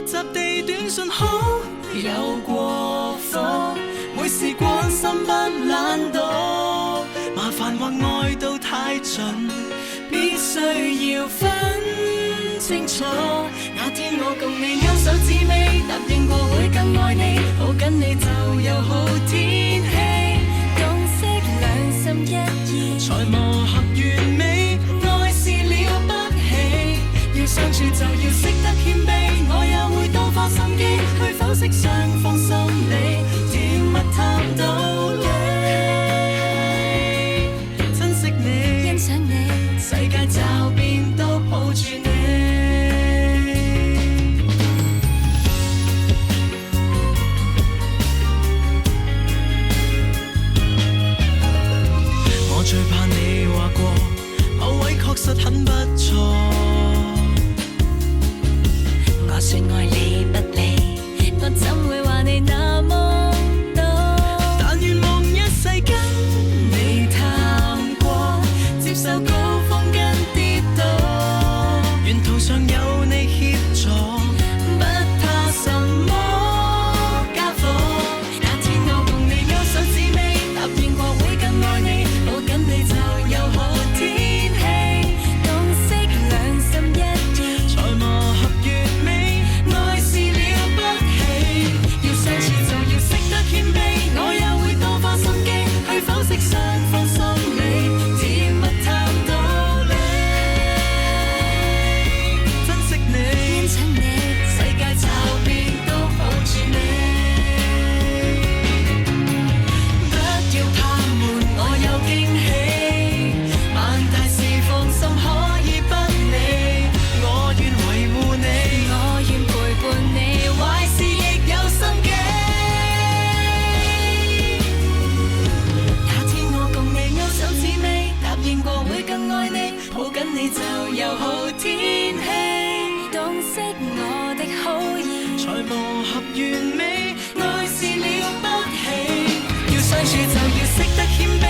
集地短信好有過火，每事關心不懶惰，麻煩或愛到太盡，必須要分清楚。那天我共你勾手指尾，答應過會更愛你，抱緊你就有好天氣，共識兩心一意，才磨合完美，愛是了不起，要相處就要識得謙卑，我也會多花心機去剖析雙方心理，甜蜜談道理，珍惜你，欣賞你，世界驟變都抱住你。我最怕你話過某位確實很不錯，我說愛理不理，我怎會話你那麼多？但願望一世跟你談過，接受高峰跟跌倒，沿途上有你協助，不怕什麼家伙。那天我共你勾手指尾，答應過會更愛你，抱緊你就有好天氣，共識兩心一意，才磨合完美，愛是了不起，要相處就要識得謙卑，我也會多花心機去剖析雙方心理，甜蜜談道理，珍惜你，欣賞你，世界驟變都抱住你，不要怕悶，我有驚喜，萬大事放心可以不理，我願維護你，我願陪伴你，壞事亦有心機。那天我共你勾手指尾，答應過會更愛你，抱緊你就有好天氣，洞悉我的好意，才磨合完美，愛是了不起，要相處就要識得謙卑。